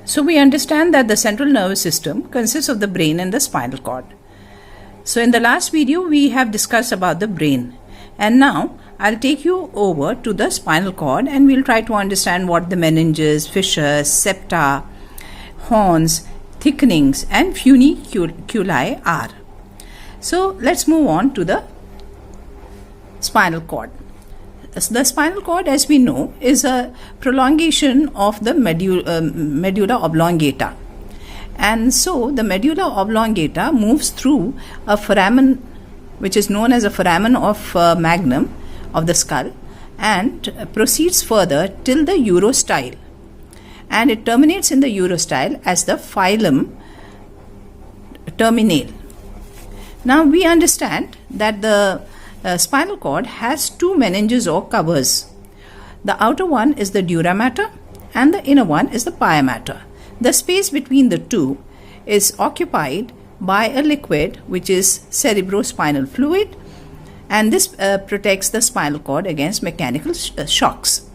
So we understand that the central nervous system consists of the brain and the spinal cord. So in the last video we have discussed about the brain, and now I'll take you over to the spinal cord and we'll try to understand what the meninges, fissures, septa, horns, thickenings and funiculi are. So let's move on to the spinal cord. The spinal cord, as we know, is a prolongation of the medulla oblongata. And so the medulla oblongata moves through a foramen, which is known as a foramen of magnum of the skull, and proceeds further till the urostyle. And it terminates in the urostyle as the phylum terminale. Now we understand that the spinal cord has two meninges or covers. The outer one is the dura mater and the inner one is the pia mater. The space between the two is occupied by a liquid which is cerebrospinal fluid, and this protects the spinal cord against mechanical shocks.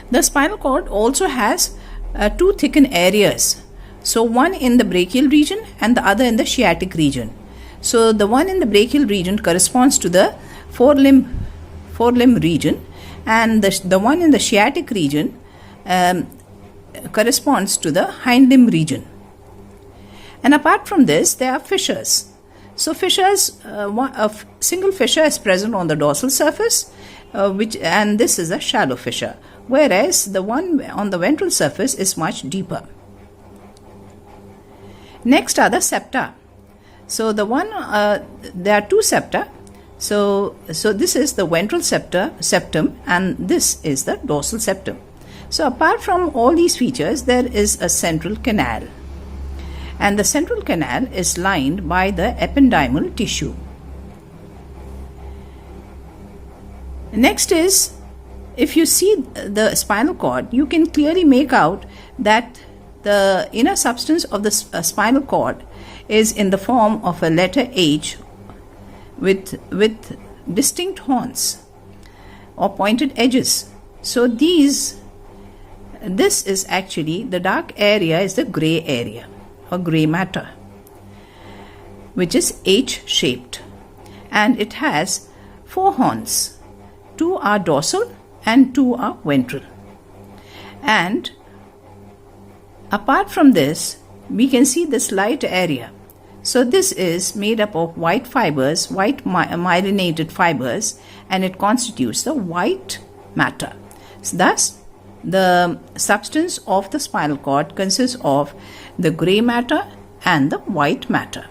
The spinal cord also has two thickened areas. So one in the brachial region and the other in the sciatic region. So the one in the brachial region corresponds to the forelimb region, and the one in the sciatic region corresponds to the hind limb region. And apart from this, there are fissures. So fissures, a single fissure is present on the dorsal surface, and this is a shallow fissure, whereas the one on the ventral surface is much deeper. Next are the septa. So the one, there are two septa. So this is the ventral septum, and this is the dorsal septum. So apart from all these features, there is a central canal. And the central canal is lined by the ependymal tissue. Next is, if you see the spinal cord, you can clearly make out that the inner substance of the spinal cord is in the form of a letter H with distinct horns or pointed edges. So this is actually, the dark area is the gray area or gray matter, which is H-shaped, and it has four horns. Two are dorsal and two are ventral. And apart from this, we can see this light area. So this is made up of white fibers, white myelinated fibers, and it constitutes the white matter. So thus, the substance of the spinal cord consists of the grey matter and the white matter.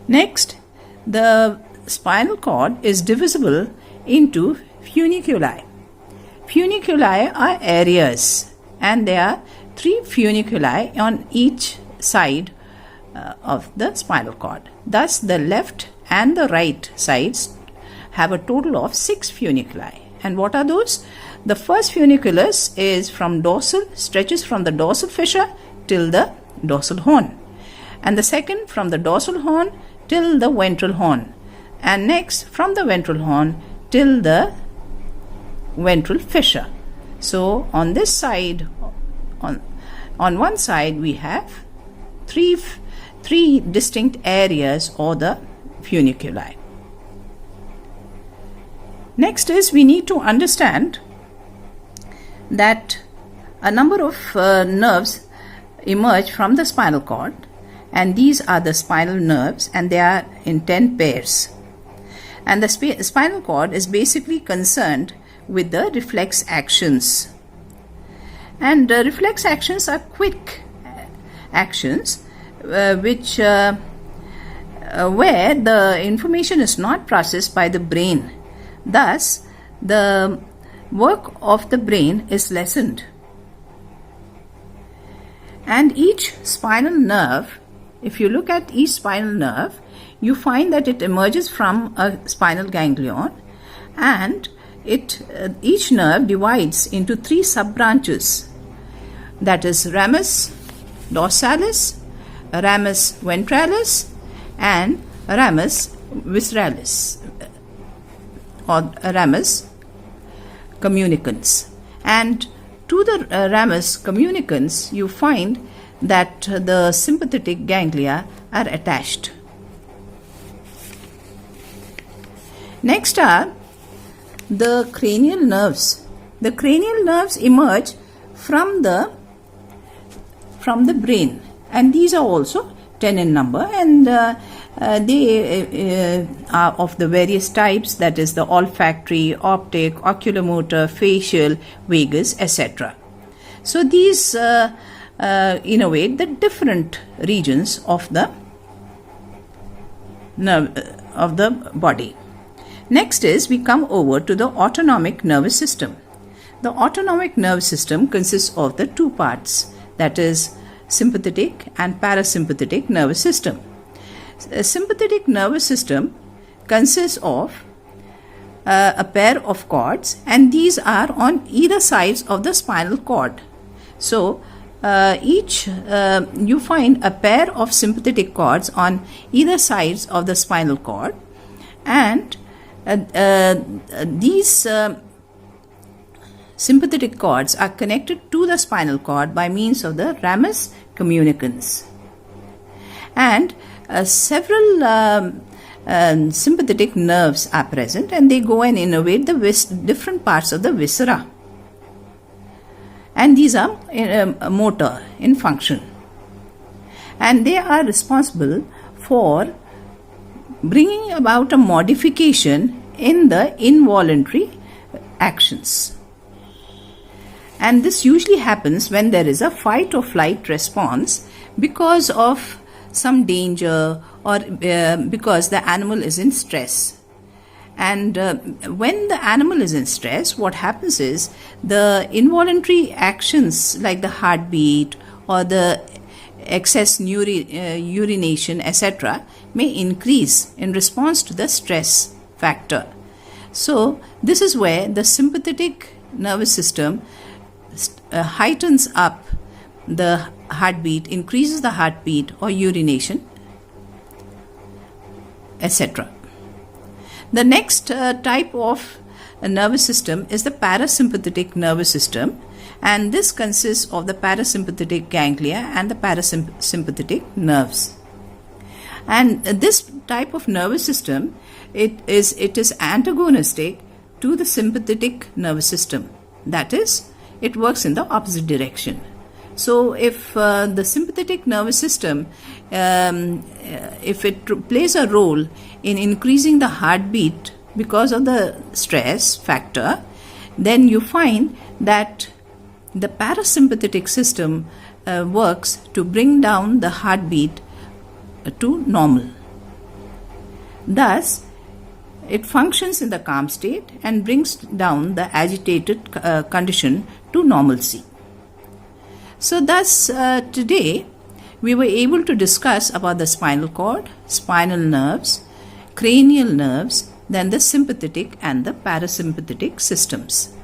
Next, the spinal cord is divisible into funiculi. Funiculi are areas, and there are 3 funiculi on each side of the spinal cord. Thus, the left and the right sides have a total of 6 funiculi. And what are those? The first funiculus is stretches from the dorsal fissure till the dorsal horn. And the second from the dorsal horn till the ventral horn. And next from the ventral horn till the ventral fissure. So on this side, on one side we have three distinct areas, or the funiculi. Next is, we need to understand that a number of nerves emerge from the spinal cord, and these are the spinal nerves, and they are in 10 pairs. And the spinal cord is basically concerned with the reflex actions. And reflex actions are quick actions where the information is not processed by the brain. Thus, the work of the brain is lessened. And each spinal nerve, if you look at each spinal nerve, you find that it emerges from a spinal ganglion, and each nerve divides into 3 sub-branches, that is ramus dorsalis, ramus ventralis, and ramus visceralis, or ramus communicants. And to the ramus communicants, you find that the sympathetic ganglia are attached. Next are the cranial nerves. The cranial nerves emerge from the brain, and these are also 10 in number, and they are of the various types, that is the olfactory, optic, oculomotor, facial, vagus, etc. So these innervate the different regions of the body. Next is we come over to the autonomic nervous system. The autonomic nervous system consists of the two parts, that is sympathetic and parasympathetic nervous system. A sympathetic nervous system consists of a pair of cords, and these are on either sides of the spinal cord. So you find a pair of sympathetic cords on either sides of the spinal cord, and these sympathetic cords are connected to the spinal cord by means of the ramus communicans. And several sympathetic nerves are present, and they go and innervate the different parts of the viscera. And these are motor in function. And they are responsible for bringing about a modification in the involuntary actions. And this usually happens when there is a fight or flight response because of some danger or because the animal is in stress. And when the animal is in stress, what happens is the involuntary actions like the heartbeat or the excess urination, etc., may increase in response to the stress factor. So this is where the sympathetic nervous system heightens up the heartbeat, increases the heartbeat or urination, etc. The next type of nervous system is the parasympathetic nervous system, and this consists of the parasympathetic ganglia and the parasympathetic nerves. And this type of nervous system, it is antagonistic to the sympathetic nervous system. That is, it works in the opposite direction. So if the sympathetic nervous system, if it plays a role in increasing the heartbeat because of the stress factor, then you find that the parasympathetic system works to bring down the heartbeat to normal. Thus, it functions in the calm state and brings down the agitated condition to normalcy. So thus today we were able to discuss about the spinal cord, spinal nerves, cranial nerves, then the sympathetic and the parasympathetic systems.